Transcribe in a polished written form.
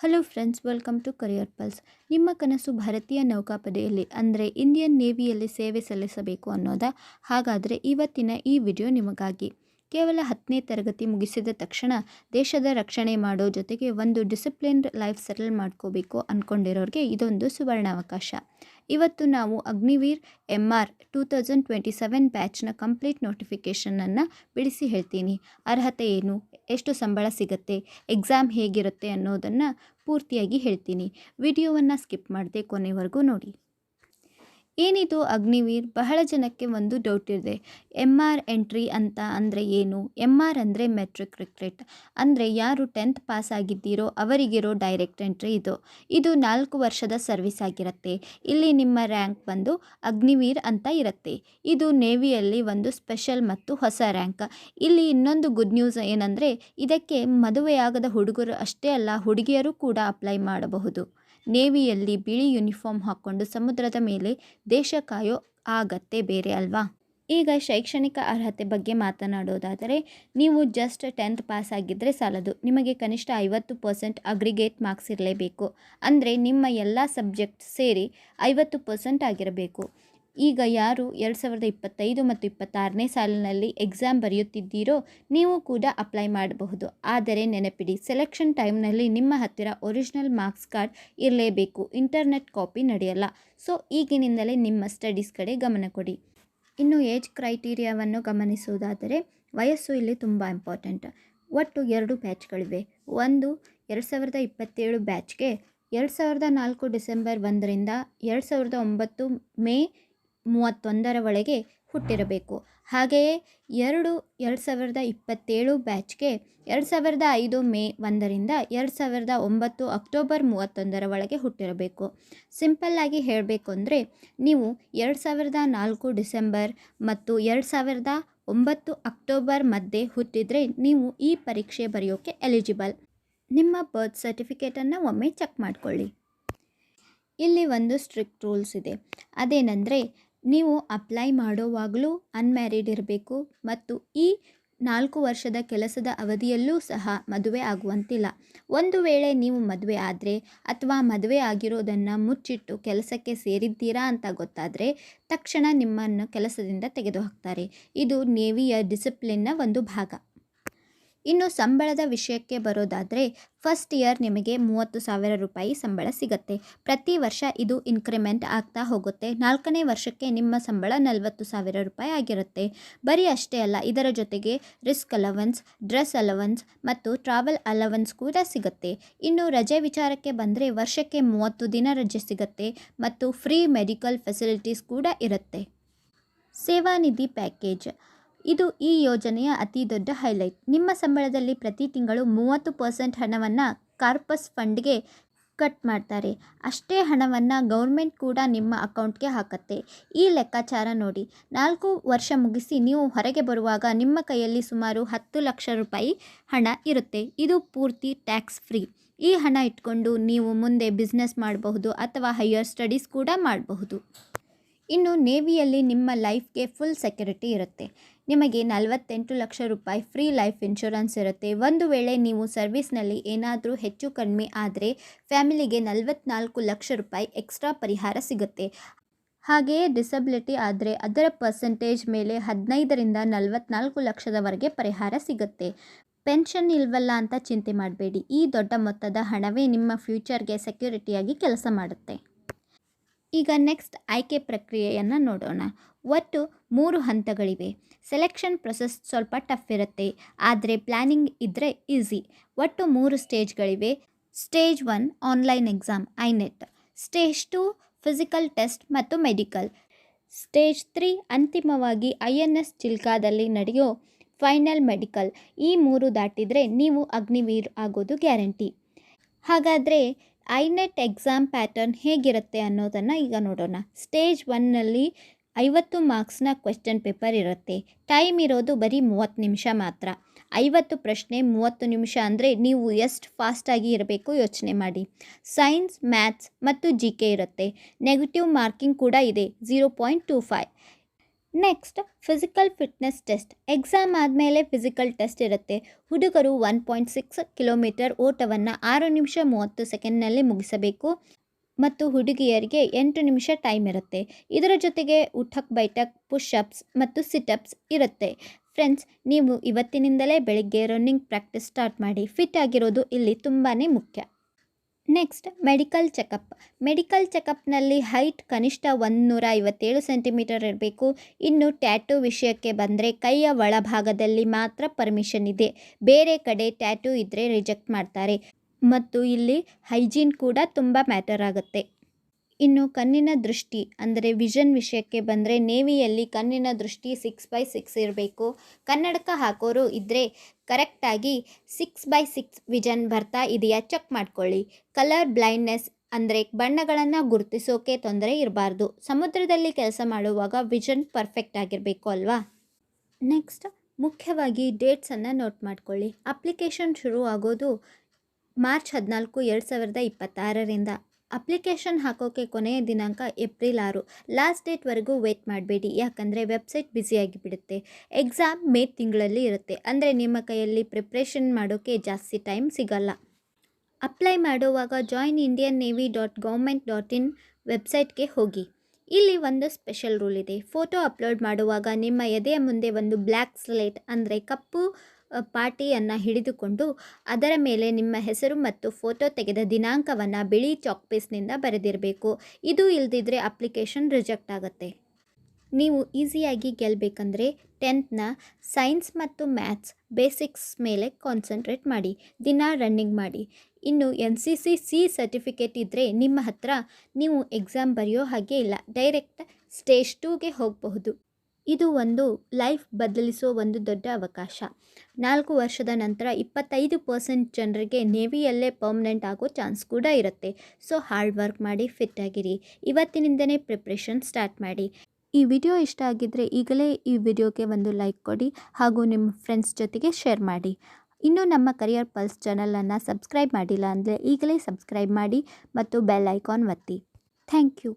Hello friends, welcome to career pulse. ನಿಮ್ಮ ಕನಸು ಭಾರತೀಯ ನೌಕಾಪಡೆಯಲ್ಲಿ ಅಂದರೆ ಇಂಡಿಯನ್ ನೇವಿಯಲ್ಲಿ ಸೇವೆ ಸಲ್ಲಿಸಬೇಕು ಅನ್ನೋದಾ? ಹಾಗಾದರೆ ಇವತ್ತಿನ ಈ ವಿಡಿಯೋ ನಿಮಗಾಗಿ. ಕೇವಲ 10ನೇ ತರಗತಿ ಮುಗಿಸಿದ ತಕ್ಷಣ ದೇಶದ ರಕ್ಷಣೆ ಮಾಡೋ ಜೊತೆಗೆ ಒಂದು ಡಿಸಿಪ್ಲಿನ್ಡ್ ಲೈಫ್ ಸೆಟಲ್ ಮಾಡ್ಕೋಬೇಕು ಅಂದ್ಕೊಂಡಿರೋರಿಗೆ ಇದೊಂದು ಸುವರ್ಣಾವಕಾಶ. ಇವತ್ತು ನಾವು ಅಗ್ನಿವೀರ್ MR 2027 ಬ್ಯಾಚ್ನ ಕಂಪ್ಲೀಟ್ ನೋಟಿಫಿಕೇಷನನ್ನು ಬಿಡಿಸಿ ಹೇಳ್ತೀನಿ. ಅರ್ಹತೆ ಏನು, ಎಷ್ಟು ಸಂಬಳ ಸಿಗುತ್ತೆ, ಎಕ್ಸಾಮ್ ಹೇಗಿರುತ್ತೆ ಅನ್ನೋದನ್ನು ಪೂರ್ತಿಯಾಗಿ ಹೇಳ್ತೀನಿ. ವಿಡಿಯೋವನ್ನು ಸ್ಕಿಪ್ ಮಾಡದೆ ಕೊನೆವರೆಗೂ ನೋಡಿ. ಏನಿದು ಅಗ್ನಿವೀರ್? ಬಹಳ ಜನಕ್ಕೆ ಒಂದು ಡೌಟ್ ಇದೆ. MR ಎಂಟ್ರಿ ಅಂತ ಅಂದರೆ ಏನು? MR ಅಂದರೆ ಮೆಟ್ರಿಕ್ ರಿಕ್ರೂಟ್, ಅಂದರೆ ಯಾರು 10th ಪಾಸ್ ಆಗಿದ್ದೀರೋ ಅವರಿಗಿರೋ ಡೈರೆಕ್ಟ್ ಎಂಟ್ರಿ ಇದು 4 ವರ್ಷದ ಸರ್ವಿಸ್ ಆಗಿರುತ್ತೆ. ಇಲ್ಲಿ ನಿಮ್ಮ ರ್ಯಾಂಕ್ ಬಂದು ಅಗ್ನಿವೀರ್ ಅಂತ ಇರುತ್ತೆ. ಇದು ನೇವಿಯಲ್ಲಿ ಒಂದು ಸ್ಪೆಷಲ್ ಮತ್ತು ಹೊಸ ರ್ಯಾಂಕ್. ಇಲ್ಲಿ ಇನ್ನೊಂದು ಗುಡ್ ನ್ಯೂಸ್ ಏನಂದರೆ ಇದಕ್ಕೆ ಮದುವೆಯಾಗದ ಹುಡುಗರು ಅಷ್ಟೇ ಅಲ್ಲ, ಹುಡುಗಿಯರು ಕೂಡ ಅಪ್ಲೈ ಮಾಡಬಹುದು. ನೇವಿಯಲ್ಲಿ ಬಿಳಿ ಯೂನಿಫಾರ್ಮ್ ಹಾಕ್ಕೊಂಡು ಸಮುದ್ರದ ಮೇಲೆ ದೇಶ ಕಾಯೋ ಆಗತ್ತೆ ಬೇರೆ ಅಲ್ವಾ? ಈಗ ಶೈಕ್ಷಣಿಕ ಅರ್ಹತೆ ಬಗ್ಗೆ ಮಾತನಾಡೋದಾದರೆ, ನೀವು ಜಸ್ಟ್ 10th ಪಾಸ್ ಆಗಿದ್ದರೆ ಸಾಲದು. ನಿಮಗೆ ಕನಿಷ್ಠ 50% ಅಗ್ರಿಗೇಟ್ ಮಾರ್ಕ್ಸ್ ಇರಲೇಬೇಕು. ಅಂದರೆ ನಿಮ್ಮ ಎಲ್ಲ ಸಬ್ಜೆಕ್ಟ್ ಸೇರಿ 50% ಆಗಿರಬೇಕು. ಈಗ ಯಾರು 2025 ಮತ್ತು 26ನೇ ಸಾಲಿನಲ್ಲಿ ಎಕ್ಸಾಮ್ ಬರೆಯುತ್ತಿದ್ದೀರೋ ನೀವು ಕೂಡ ಅಪ್ಲೈ ಮಾಡಬಹುದು. ಆದರೆ ನೆನಪಿಡಿ, ಸೆಲೆಕ್ಷನ್ ಟೈಮ್ನಲ್ಲಿ ನಿಮ್ಮ ಹತ್ತಿರ ಒರಿಜಿನಲ್ ಮಾರ್ಕ್ಸ್ ಕಾರ್ಡ್ ಇರಲೇಬೇಕು. ಇಂಟರ್ನೆಟ್ ಕಾಪಿ ನಡೆಯಲ್ಲ. ಸೊ ಈಗಿನಿಂದಲೇ ನಿಮ್ಮ ಸ್ಟಡೀಸ್ ಕಡೆ ಗಮನ ಕೊಡಿ. ಇನ್ನು ಏಜ್ ಕ್ರೈಟೀರಿಯಾವನ್ನು ಗಮನಿಸುವುದಾದರೆ, ವಯಸ್ಸು ಇಲ್ಲಿ ತುಂಬ ಇಂಪಾರ್ಟೆಂಟ್. ಒಟ್ಟು 2 ಬ್ಯಾಚ್ಗಳಿವೆ. ಒಂದು 2027 ಬ್ಯಾಚ್ಗೆ 2004 ಡಿಸೆಂಬರ್ 1ರಿಂದ 2009 ಮೇ 31 ಒಳಗೆ ಹುಟ್ಟಿರಬೇಕು. ಹಾಗೆಯೇ 2027 ಬ್ಯಾಚ್ಗೆ 2005 ಮೇ 1ರಿಂದ 2009 ಅಕ್ಟೋಬರ್ 31 ಒಳಗೆ ಹುಟ್ಟಿರಬೇಕು. ಸಿಂಪಲ್ಲಾಗಿ ಹೇಳಬೇಕು ಅಂದರೆ, ನೀವು 2004 ಡಿಸೆಂಬರ್ ಮತ್ತು 2009 ಅಕ್ಟೋಬರ್ ಮಧ್ಯೆ ಹುಟ್ಟಿದರೆ ನೀವು ಈ ಪರೀಕ್ಷೆ ಬರೆಯೋಕ್ಕೆ ಎಲಿಜಿಬಲ್. ನಿಮ್ಮ ಬರ್ತ್ ಸರ್ಟಿಫಿಕೇಟನ್ನು ಒಮ್ಮೆ ಚೆಕ್ ಮಾಡಿಕೊಳ್ಳಿ. ಇಲ್ಲಿ ಒಂದು ಸ್ಟ್ರಿಕ್ಟ್ ರೂಲ್ಸ್ ಇದೆ. ಅದೇನೆಂದರೆ, ನೀವು ಅಪ್ಲೈ ಮಾಡೋವಾಗಲೂ ಅನ್ಮ್ಯಾರಿಡ್ ಇರಬೇಕು ಮತ್ತು ಈ 4 ವರ್ಷದ ಕೆಲಸದ ಅವಧಿಯಲ್ಲೂ ಸಹ ಮದುವೆ ಆಗುವಂತಿಲ್ಲ. ಒಂದು ವೇಳೆ ನೀವು ಮದುವೆ ಆದರೆ ಅಥವಾ ಮದುವೆ ಆಗಿರೋದನ್ನು ಮುಚ್ಚಿಟ್ಟು ಕೆಲಸಕ್ಕೆ ಸೇರಿದ್ದೀರಾ ಅಂತ ಗೊತ್ತಾದರೆ ತಕ್ಷಣ ನಿಮ್ಮನ್ನು ಕೆಲಸದಿಂದ ತೆಗೆದುಹಾಕ್ತಾರೆ. ಇದು ನೇವಿಯ ಡಿಸಿಪ್ಲಿನ್ನ ಒಂದು ಭಾಗ. ಇನ್ನು ಸಂಬಳದ ವಿಷಯಕ್ಕೆ ಬರೋದಾದರೆ, ಫಸ್ಟ್ ಇಯರ್ ನಿಮಗೆ 30,000 ರೂಪಾಯಿ ಸಂಬಳ ಸಿಗುತ್ತೆ. ಪ್ರತಿ ವರ್ಷ ಇದು ಇನ್ಕ್ರಿಮೆಂಟ್ ಆಗ್ತಾ ಹೋಗುತ್ತೆ. 4ನೇ ವರ್ಷಕ್ಕೆ ನಿಮ್ಮ ಸಂಬಳ 40,000 ರೂಪಾಯಿ ಆಗಿರುತ್ತೆ. ಬರೀ ಅಷ್ಟೇ ಅಲ್ಲ, ಇದರ ಜೊತೆಗೆ ರಿಸ್ಕ್ ಅಲವನ್ಸ್, ಡ್ರೆಸ್ ಅಲವನ್ಸ್ ಮತ್ತು ಟ್ರಾವೆಲ್ ಅಲವನ್ಸ್ ಕೂಡ ಸಿಗುತ್ತೆ. ಇನ್ನು ರಜೆ ವಿಚಾರಕ್ಕೆ ಬಂದರೆ ವರ್ಷಕ್ಕೆ 30 ದಿನ ರಜೆ ಸಿಗುತ್ತೆ ಮತ್ತು ಫ್ರೀ ಮೆಡಿಕಲ್ ಫೆಸಿಲಿಟೀಸ್ ಕೂಡ ಇರುತ್ತೆ. ಸೇವಾನಿಧಿ ಪ್ಯಾಕೇಜ್ ಇದು ಈ ಯೋಜನೆಯ ಅತಿ ದೊಡ್ಡ ಹೈಲೈಟ್. ನಿಮ್ಮ ಸಂಬಳದಲ್ಲಿ ಪ್ರತಿ ತಿಂಗಳು 30% ಹಣವನ್ನು ಕಾರ್ಪಸ್ ಫಂಡ್ಗೆ ಕಟ್ ಮಾಡ್ತಾರೆ. ಅಷ್ಟೇ ಹಣವನ್ನು ಗೌರ್ಮೆಂಟ್ ಕೂಡ ನಿಮ್ಮ ಅಕೌಂಟ್ಗೆ ಹಾಕತ್ತೆ. ಈ ಲೆಕ್ಕಾಚಾರ ನೋಡಿ. 4 ವರ್ಷ ಮುಗಿಸಿ ನೀವು ಹೊರಗೆ ಬರುವಾಗ ನಿಮ್ಮ ಕೈಯಲ್ಲಿ ಸುಮಾರು 10 ಲಕ್ಷ ರೂಪಾಯಿ ಹಣ ಇರುತ್ತೆ. ಇದು ಪೂರ್ತಿ ಟ್ಯಾಕ್ಸ್ ಫ್ರೀ. ಈ ಹಣ ಇಟ್ಕೊಂಡು ನೀವು ಮುಂದೆ ಬಿಸ್ನೆಸ್ ಮಾಡಬಹುದು ಅಥವಾ ಹೈಯರ್ ಸ್ಟಡೀಸ್ ಕೂಡ ಮಾಡಬಹುದು. ಇನ್ನು ನೇವಿಯಲ್ಲಿ ನಿಮ್ಮ ಲೈಫ್ಗೆ ಫುಲ್ ಸೆಕ್ಯುರಿಟಿ ಇರುತ್ತೆ. ನಿಮಗೆ 48 ಲಕ್ಷ ರೂಪಾಯಿ ಫ್ರೀ ಲೈಫ್ ಇನ್ಶೂರೆನ್ಸ್ ಇರುತ್ತೆ. ಒಂದು ವೇಳೆ ನೀವು ಸರ್ವಿಸ್ನಲ್ಲಿ ಏನಾದರೂ ಹೆಚ್ಚು ಕಡಿಮೆ ಆದರೆ ಫ್ಯಾಮಿಲಿಗೆ 44 ಲಕ್ಷ ರೂಪಾಯಿ ಎಕ್ಸ್ಟ್ರಾ ಪರಿಹಾರ ಸಿಗುತ್ತೆ. ಹಾಗೆಯೇ ಡಿಸಬಿಲಿಟಿ ಆದರೆ ಅದರ ಪರ್ಸೆಂಟೇಜ್ ಮೇಲೆ 15ರಿಂದ 44 ಲಕ್ಷದವರೆಗೆ ಪರಿಹಾರ ಸಿಗುತ್ತೆ. ಪೆನ್ಷನ್ ಇಲ್ವಲ್ಲ ಅಂತ ಚಿಂತೆ ಮಾಡಬೇಡಿ. ಈ ದೊಡ್ಡ ಮೊತ್ತದ ಹಣವೇ ನಿಮ್ಮ ಫ್ಯೂಚರ್ಗೆ ಸೆಕ್ಯೂರಿಟಿಯಾಗಿ ಕೆಲಸ ಮಾಡುತ್ತೆ. ಈಗ ನೆಕ್ಸ್ಟ್ ಆಯ್ಕೆ ಪ್ರಕ್ರಿಯೆಯನ್ನು ನೋಡೋಣ. ಒಟ್ಟು 3 ಹಂತಗಳಿವೆ. ಸೆಲೆಕ್ಷನ್ ಪ್ರೊಸೆಸ್ ಸ್ವಲ್ಪ ಟಫ್ ಇರುತ್ತೆ, ಆದರೆ ಪ್ಲ್ಯಾನಿಂಗ್ ಇದ್ದರೆ ಈಸಿ. ಒಟ್ಟು 3 ಸ್ಟೇಜ್ಗಳಿವೆ. Stage 1 online exam INET, stage 2 physical test ಮತ್ತು ಮೆಡಿಕಲ್, ಸ್ಟೇಜ್ 3 ಅಂತಿಮವಾಗಿ INS ಚಿಲ್ಕಾದಲ್ಲಿ ನಡೆಯೋ ಫೈನಲ್ ಮೆಡಿಕಲ್. ಈ 3 ದಾಟಿದರೆ ನೀವು ಅಗ್ನಿವೀರ್ ಆಗೋದು ಗ್ಯಾರಂಟಿ. ಹಾಗಾದರೆ ಐನೆಟ್ ಎಕ್ಸಾಮ್ ಪ್ಯಾಟರ್ನ್ ಹೇಗಿರುತ್ತೆ ಅನ್ನೋದನ್ನು ಈಗ ನೋಡೋಣ. ಸ್ಟೇಜ್ 1ನಲ್ಲಿ 50 ಮಾರ್ಕ್ಸ್ನ ಕ್ವೆಶ್ಚನ್ ಪೇಪರ್ ಇರುತ್ತೆ. ಟೈಮ್ ಇರೋದು ಬರೀ 30 ನಿಮಿಷ ಮಾತ್ರ. 50 ಪ್ರಶ್ನೆ 30 ನಿಮಿಷ ಅಂದರೆ ನೀವು ಎಷ್ಟು ಫಾಸ್ಟಾಗಿ ಇರಬೇಕು ಯೋಚನೆ ಮಾಡಿ. ಸೈನ್ಸ್, ಮ್ಯಾಥ್ಸ್ ಮತ್ತು GK ಇರುತ್ತೆ. ನೆಗೆಟಿವ್ ಮಾರ್ಕಿಂಗ್ ಕೂಡ ಇದೆ, 0.25. Next physical fitness test. Exam ಆದಮೇಲೆ ಫಿಸಿಕಲ್ ಟೆಸ್ಟ್ ಇರುತ್ತೆ. ಹುಡುಗರು 1.6 ಕಿಲೋಮೀಟರ್ ಓಟವನ್ನು 6 ನಿಮಿಷ 30 ಸೆಕೆಂಡ್ನಲ್ಲಿ ಮುಗಿಸಬೇಕು ಮತ್ತು ಹುಡುಗಿಯರಿಗೆ 8 ನಿಮಿಷ ಟೈಮ್ ಇರುತ್ತೆ. ಇದರ ಜೊತೆಗೆ ಉಠಕ್ ಬೈಠಕ್, ಪುಷಪ್ಸ್ ಮತ್ತು ಸಿಟಪ್ಸ್ ಇರುತ್ತೆ. ಫ್ರೆಂಡ್ಸ್, ನೀವು ಇವತ್ತಿನಿಂದಲೇ ಬೆಳಿಗ್ಗೆ ರನ್ನಿಂಗ್ ಪ್ರಾಕ್ಟೀಸ್ ಸ್ಟಾರ್ಟ್ ಮಾಡಿ. ಫಿಟ್ ಆಗಿರೋದು ಇಲ್ಲಿ ತುಂಬಾ ಮುಖ್ಯ. Next medical checkup. ಮೆಡಿಕಲ್ ಚೆಕಪ್ನಲ್ಲಿ ಹೈಟ್ ಕನಿಷ್ಠ 157 ಸೆಂಟಿಮೀಟರ್ ಇರಬೇಕು. ಇನ್ನು ಟ್ಯಾಟೂ ವಿಷಯಕ್ಕೆ ಬಂದರೆ ಕೈಯ ಒಳಭಾಗದಲ್ಲಿ ಮಾತ್ರ ಪರ್ಮಿಷನ್ ಇದೆ. ಬೇರೆ ಕಡೆ ಟ್ಯಾಟೂ ಇದ್ದರೆ ರಿಜೆಕ್ಟ್ ಮಾಡ್ತಾರೆ ಮತ್ತು ಇಲ್ಲಿ ಹೈಜೀನ್ ಕೂಡ ತುಂಬ ಮ್ಯಾಟರ್ ಆಗುತ್ತೆ. ಇನ್ನು ಕಣ್ಣಿನ ದೃಷ್ಟಿ ಅಂದರೆ ವಿಷನ್ ವಿಷಯಕ್ಕೆ ಬಂದರೆ ನೇವಿಯಲ್ಲಿ ಕಣ್ಣಿನ ದೃಷ್ಟಿ 6/6 ಇರಬೇಕು. ಕನ್ನಡಕ ಹಾಕೋರು ಇದ್ದರೆ ಕರೆಕ್ಟಾಗಿ 6/6 ವಿಷನ್ ಬರ್ತಾ ಇದೆಯಾ ಚೆಕ್ ಮಾಡ್ಕೊಳ್ಳಿ. ಕಲರ್ ಬ್ಲೈಂಡ್ನೆಸ್ ಅಂದರೆ ಬಣ್ಣಗಳನ್ನು ಗುರುತಿಸೋಕೆ ತೊಂದರೆ ಇರಬಾರ್ದು. ಸಮುದ್ರದಲ್ಲಿ ಕೆಲಸ ಮಾಡುವಾಗ ವಿಷನ್ ಪರ್ಫೆಕ್ಟ್ ಆಗಿರಬೇಕು ಅಲ್ವಾ. ನೆಕ್ಸ್ಟ್ ಮುಖ್ಯವಾಗಿ ಡೇಟ್ಸನ್ನು ನೋಟ್ ಮಾಡ್ಕೊಳ್ಳಿ. ಅಪ್ಲಿಕೇಶನ್ ಶುರು ಆಗೋದು ಮಾರ್ಚ್ 14, 2026ರಿಂದ. ಅಪ್ಲಿಕೇಶನ್ ಹಾಕೋಕ್ಕೆ ಕೊನೆಯ ದಿನಾಂಕ ಏಪ್ರಿಲ್ 6. ಲಾಸ್ಟ್ ಡೇಟ್ವರೆಗೂ ವೇಟ್ ಮಾಡಬೇಡಿ, ಯಾಕಂದರೆ ವೆಬ್ಸೈಟ್ ಬ್ಯುಸಿಯಾಗಿಬಿಡುತ್ತೆ. ಎಕ್ಸಾಮ್ ಮೇ ತಿಂಗಳಲ್ಲಿ ಇರುತ್ತೆ, ಅಂದರೆ ನಿಮ್ಮ ಕೈಯಲ್ಲಿ ಪ್ರಿಪ್ರೇಷನ್ ಮಾಡೋಕ್ಕೆ ಜಾಸ್ತಿ ಟೈಮ್ ಸಿಗಲ್ಲ. ಅಪ್ಲೈ ಮಾಡುವಾಗ joinindiannavy.government.in ವೆಬ್ಸೈಟ್ಗೆ ಹೋಗಿ. ಇಲ್ಲಿ ಒಂದು ಸ್ಪೆಷಲ್ ರೂಲ್ ಇದೆ. ಫೋಟೋ ಅಪ್ಲೋಡ್ ಮಾಡುವಾಗ ನಿಮ್ಮ ಎದೆಯ ಮುಂದೆ ಒಂದು ಬ್ಲ್ಯಾಕ್ ಸ್ಲೇಟ್ ಅಂದರೆ ಕಪ್ಪು ಪಾಟಿಯನ್ನು ಹಿಡಿದುಕೊಂಡು ಅದರ ಮೇಲೆ ನಿಮ್ಮ ಹೆಸರು ಮತ್ತು ಫೋಟೋ ತೆಗೆದ ದಿನಾಂಕವನ್ನು ಬಿಳಿ ಚಾಕ್ ಪೀಸ್ನಿಂದ ಬರೆದಿರಬೇಕು. ಇದು ಇಲ್ದಿದ್ರೆ ಅಪ್ಲಿಕೇಶನ್ ರಿಜೆಕ್ಟ್ ಆಗುತ್ತೆ. ನೀವು ಈಸಿಯಾಗಿ ಗೆಲ್ಲಬೇಕಂದ್ರೆ 10th ಸೈನ್ಸ್ ಮತ್ತು ಮ್ಯಾಥ್ಸ್ ಬೇಸಿಕ್ಸ್ ಮೇಲೆ ಕಾನ್ಸಂಟ್ರೇಟ್ ಮಾಡಿ. ದಿನ ರನ್ನಿಂಗ್ ಮಾಡಿ. ಇನ್ನು NCC ಸರ್ಟಿಫಿಕೇಟ್ ಇದ್ದರೆ ನಿಮ್ಮ ಹತ್ರ ನೀವು ಎಕ್ಸಾಮ್ ಬರೆಯೋ ಹಾಗೆ ಇಲ್ಲ, ಡೈರೆಕ್ಟ್ ಸ್ಟೇಜ್ 2ಗೆ ಹೋಗಬಹುದು. ಇದು ಒಂದು ಲೈಫ್ ಬದಲಿಸೋ ಒಂದು ದೊಡ್ಡ ಅವಕಾಶ. 4 ವರ್ಷದ ನಂತರ 25% ಜನರಿಗೆ ನೇವಿಯಲ್ಲೇ ಪರ್ಮನೆಂಟ್ ಆಗೋ ಚಾನ್ಸ್ ಕೂಡ ಇರುತ್ತೆ. ಸೊ ಹಾರ್ಡ್ ವರ್ಕ್ ಮಾಡಿ, ಫಿಟ್ ಆಗಿರಿ. ಇವತ್ತಿನಿಂದನೇ ಪ್ರಿಪ್ರೇಷನ್ ಸ್ಟಾರ್ಟ್ ಮಾಡಿ. ಈ ವಿಡಿಯೋ ಇಷ್ಟ ಆಗಿದ್ದರೆ ಈಗಲೇ ಈ ವಿಡಿಯೋಗೆ ಒಂದು ಲೈಕ್ ಕೊಡಿ ಹಾಗೂ ನಿಮ್ಮ ಫ್ರೆಂಡ್ಸ್ ಜೊತೆಗೆ ಶೇರ್ ಮಾಡಿ. ಇನ್ನೂ ನಮ್ಮ ಕರಿಯರ್ ಪಲ್ಸ್ ಚಾನಲನ್ನು ಸಬ್ಸ್ಕ್ರೈಬ್ ಮಾಡಿಲ್ಲ ಅಂದರೆ ಈಗಲೇ ಸಬ್ಸ್ಕ್ರೈಬ್ ಮಾಡಿ ಮತ್ತು ಬೆಲ್ ಐಕಾನ್ ಒತ್ತಿ. Thank you.